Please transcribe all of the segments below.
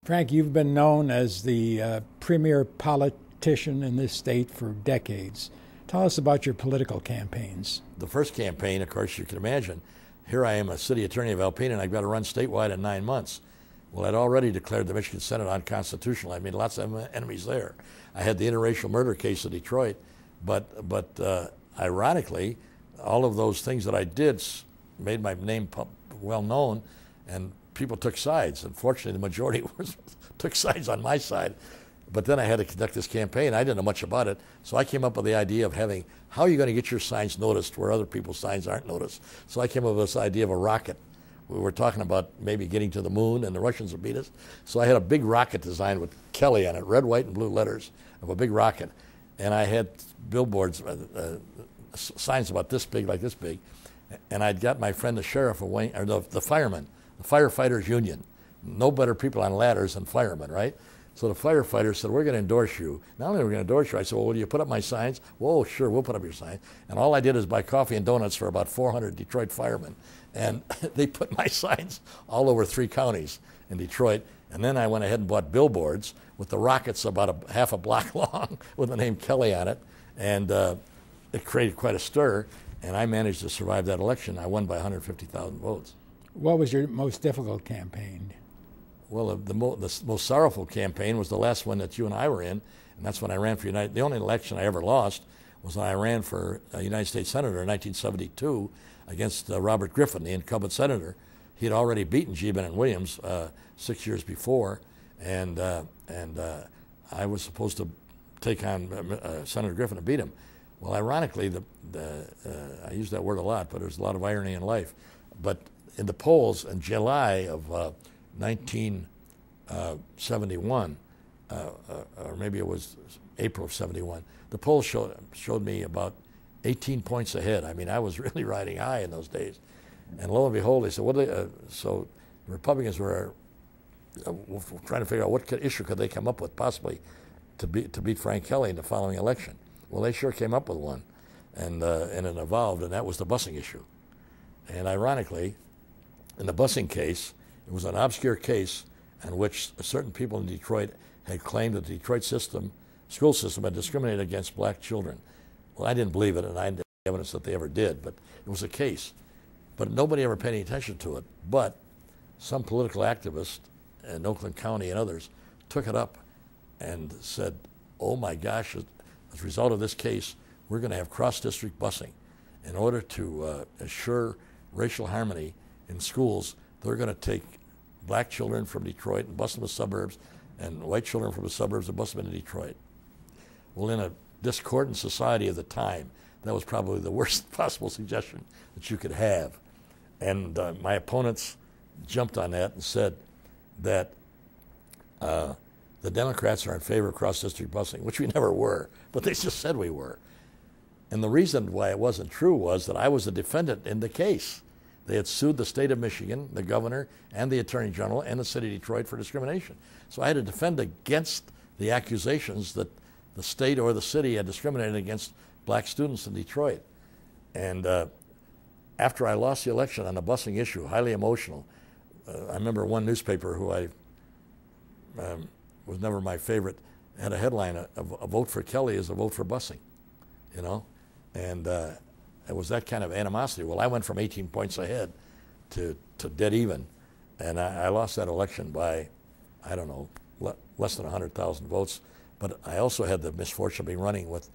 Frank, you've been known as the premier politician in this state for decades. Tell us about your political campaigns. The first campaign, of course, you can imagine, here I am, a city attorney of Alpena, and I've got to run statewide in 9 months. Well, I'd already declared the Michigan Senate unconstitutional. I made lots of enemies there. I had the interracial murder case in Detroit, but ironically, all of those things that I did made my name well known, and people took sides. Unfortunately, the majority took sides on my side. But then I had to conduct this campaign. I didn't know much about it, so I came up with the idea of having, how are you going to get your signs noticed where other people's signs aren't noticed? So I came up with this idea of a rocket. We were talking about maybe getting to the moon, and the Russians would beat us. So I had a big rocket designed with Kelley on it, red, white, and blue letters of a big rocket. And I had billboards, signs about this big, like this big. And I'd got my friend the sheriff of Wayne, or the fireman, the firefighters union. No better people on ladders than firemen, right? So the firefighters said, we're going to endorse you. Not only are we going to endorse you, I said, well, will you put up my signs? Whoa, sure, we'll put up your sign. And all I did is buy coffee and donuts for about 400 Detroit firemen. And they put my signs all over 3 counties in Detroit. And then I went ahead and bought billboards with the rockets about half a block long with the name Kelley on it. And it created quite a stir. And I managed to survive that election. I won by 150,000 votes. What was your most difficult campaign? Well, the most sorrowful campaign was the last one that you and I were in, and that's when I ran for United. The only election I ever lost was when I ran for United States Senator in 1972 against Robert Griffin, the incumbent senator. He had already beaten G. Bennett Williams 6 years before, and I was supposed to take on Senator Griffin and beat him. Well, ironically, I use that word a lot, but there's a lot of irony in life. But in the polls in July of 1971, or maybe it was April of 71, the polls showed me about 18 points ahead. I mean, I was really riding high in those days. And lo and behold, they said, so the Republicans were trying to figure out what issue could they come up with possibly to beat Frank Kelley in the following election. Well, they sure came up with one, and it evolved, and that was the busing issue. And ironically, in the busing case, it was an obscure case in which certain people in Detroit had claimed that the Detroit school system had discriminated against black children. Well, I didn't believe it, and I didn't have evidence that they ever did, but it was a case. But nobody ever paid any attention to it. But some political activists in Oakland County and others took it up and said, oh my gosh, as a result of this case, we're going to have cross-district busing. In order to assure racial harmony in schools, they're going to take black children from Detroit and bus them to the suburbs, and white children from the suburbs and bus them into Detroit. Well, in a discordant society of the time, that was probably the worst possible suggestion that you could have. And my opponents jumped on that and said that the Democrats are in favor of cross-district busing, which we never were, but they just said we were. And the reason why it wasn't true was that I was a defendant in the case. They had sued the state of Michigan, the governor, and the attorney general, and the city of Detroit for discrimination. So I had to defend against the accusations that the state or the city had discriminated against black students in Detroit. And after I lost the election on the busing issue, highly emotional, I remember one newspaper who was never my favorite, had a headline, a vote for Kelley is a vote for busing, you know? And it was that kind of animosity. Well, I went from 18 points ahead to dead even, and I lost that election by, I don't know, less than 100,000 votes. But I also had the misfortune of being running with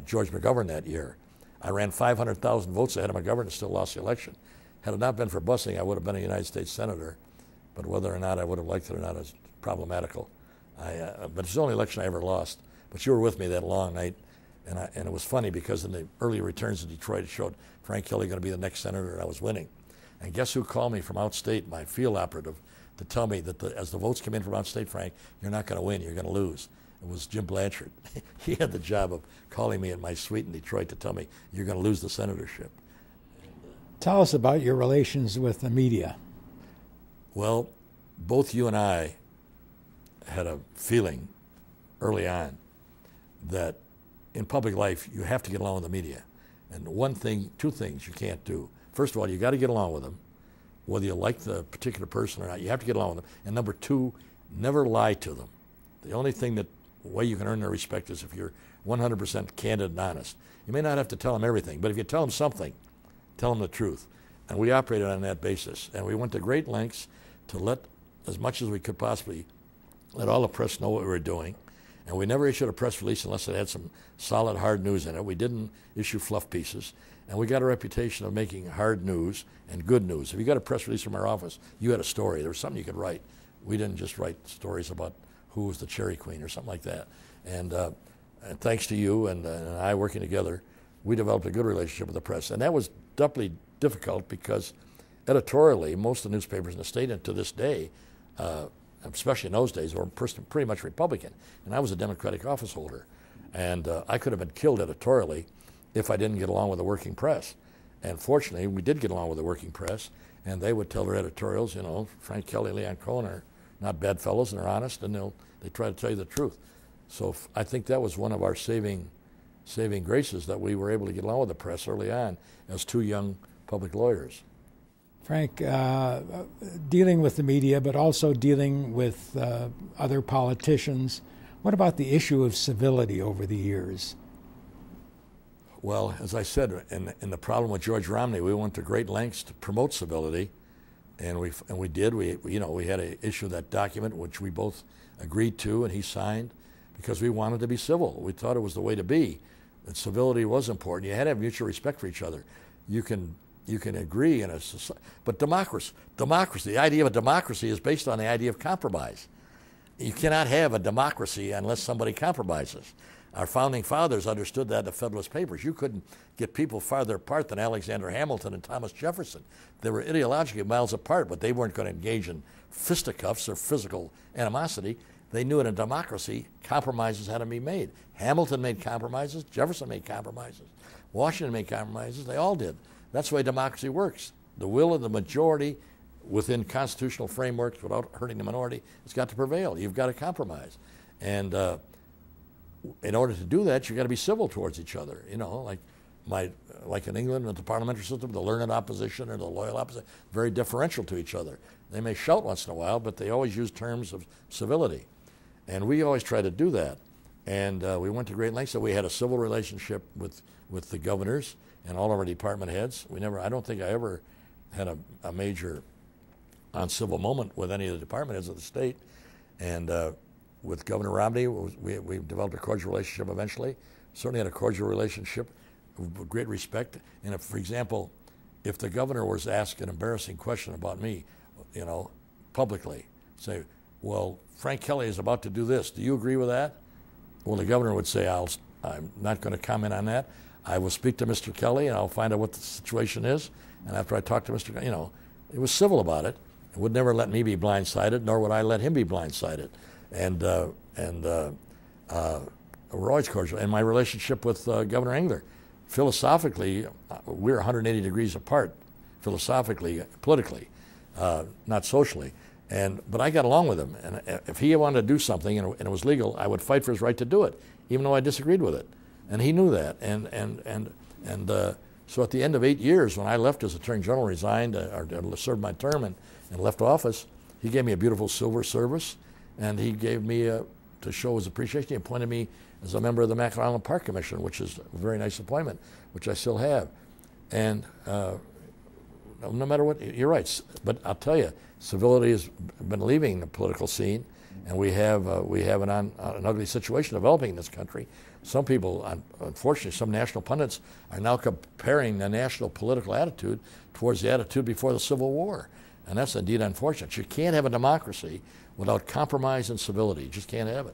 George McGovern that year. I ran 500,000 votes ahead of McGovern and still lost the election. Had it not been for busing, I would have been a United States Senator, but whether or not I would have liked it or not is problematical. But it's the only election I ever lost. But you were with me that long night. And it was funny because in the early returns in Detroit, it showed Frank Kelley going to be the next senator, and I was winning. And guess who called me from outstate, my field operative, to tell me that as the votes came in from outstate, Frank, you're not going to win, you're going to lose. It was Jim Blanchard. He had the job of calling me at my suite in Detroit to tell me, you're going to lose the senatorship. Tell us about your relations with the media. Well, both you and I had a feeling early on that in public life, you have to get along with the media. And two things you can't do. First of all, you got to get along with them, whether you like the particular person or not. You have to get along with them. And number two, never lie to them. The only way you can earn their respect is if you're 100% candid and honest. You may not have to tell them everything, but if you tell them something, tell them the truth. And we operated on that basis. And we went to great lengths to let, as much as we could possibly, let all the press know what we were doing. And we never issued a press release unless it had some solid, hard news in it. We didn't issue fluff pieces. And we got a reputation of making hard news and good news. If you got a press release from our office, you had a story. There was something you could write. We didn't just write stories about who was the Cherry Queen or something like that. And thanks to you and I working together, we developed a good relationship with the press. And that was doubly difficult because editorially, most of the newspapers in the state, and to this day, especially in those days, were pretty much Republican. And I was a Democratic office holder. And I could have been killed editorially if I didn't get along with the working press. And fortunately, we did get along with the working press, and they would tell their editorials, you know, Frank Kelley, Leon Cohen are not bad fellows, and they're honest, and they try to tell you the truth. So I think that was one of our saving graces, that we were able to get along with the press early on as two young public lawyers. Frank, dealing with the media, but also dealing with other politicians, what about the issue of civility over the years? Well, as I said, in the problem with George Romney, we went to great lengths to promote civility, and we did. We had to issue that document, which we both agreed to, and he signed, because we wanted to be civil. We thought it was the way to be. That civility was important. You had to have mutual respect for each other. You can agree in a society, but democracy, the idea of a democracy is based on the idea of compromise. You cannot have a democracy unless somebody compromises. Our founding fathers understood that in the Federalist Papers. You couldn't get people farther apart than Alexander Hamilton and Thomas Jefferson. They were ideologically miles apart, but they weren't going to engage in fisticuffs or physical animosity. They knew in a democracy, compromises had to be made. Hamilton made compromises. Jefferson made compromises. Washington made compromises. They all did. That's the way democracy works. The will of the majority within constitutional frameworks without hurting the minority has got to prevail. You've got to compromise. And in order to do that, you've got to be civil towards each other. You know, like in England with the parliamentary system, the learned opposition or the loyal opposition, very differential to each other. They may shout once in a while, but they always use terms of civility. And we always try to do that. And we went to great lengths. So we had a civil relationship with the governors and all of our department heads. I don't think I ever had a major uncivil moment with any of the department heads of the state. And with Governor Romney, we developed a cordial relationship eventually. Certainly had a cordial relationship with great respect. And if, for example, if the governor was asked an embarrassing question about me, you know, publicly, say, well, Frank Kelley is about to do this. Do you agree with that? Well, the governor would say, I'm not going to comment on that. I will speak to Mr. Kelley, and I'll find out what the situation is. And after I talk to Mr. Kelley, you know, it was civil about it. It would never let me be blindsided, nor would I let him be blindsided. And we're always cordial. And my relationship with Governor Engler, philosophically, we're 180 degrees apart, philosophically, politically, not socially. But I got along with him. And if he wanted to do something and it was legal, I would fight for his right to do it, even though I disagreed with it. And he knew that. So at the end of 8 years, when I left as Attorney General, resigned, or served my term and left office, he gave me a beautiful silver service, and he gave me, to show his appreciation, he appointed me as a member of the Mackinac Island Park Commission, which is a very nice appointment, which I still have. And no matter what, you're right. But I'll tell you, civility has been leaving the political scene, and we have an ugly situation developing in this country. Some people, unfortunately, some national pundits are now comparing the national political attitude towards the attitude before the Civil War. And that's indeed unfortunate. You can't have a democracy without compromise and civility. You just can't have it.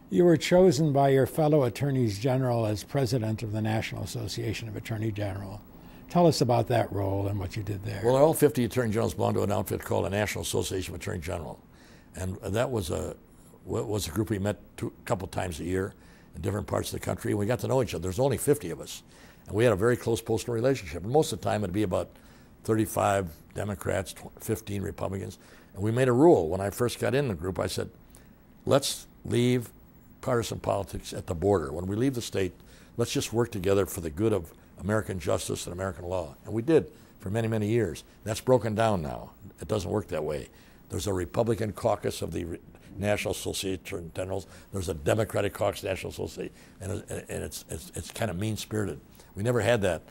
You were chosen by your fellow attorneys general as president of the National Association of Attorney General. Tell us about that role and what you did there. Well, all 50 attorney generals belong to an outfit called the National Association of Attorney General. And that was a group we met a couple times a year in different parts of the country. And we got to know each other. There's only 50 of us. And we had a very close personal relationship. And most of the time it'd be about 35 Democrats, 15 Republicans. And we made a rule. When I first got in the group, I said, let's leave partisan politics at the border. When we leave the state, let's just work together for the good of American justice and American law. And we did for many, many years. That's broken down now. It doesn't work that way. There's a Republican caucus of the National Association of Generals. There's a Democratic Caucus National Association, and it's kind of mean-spirited. We never had that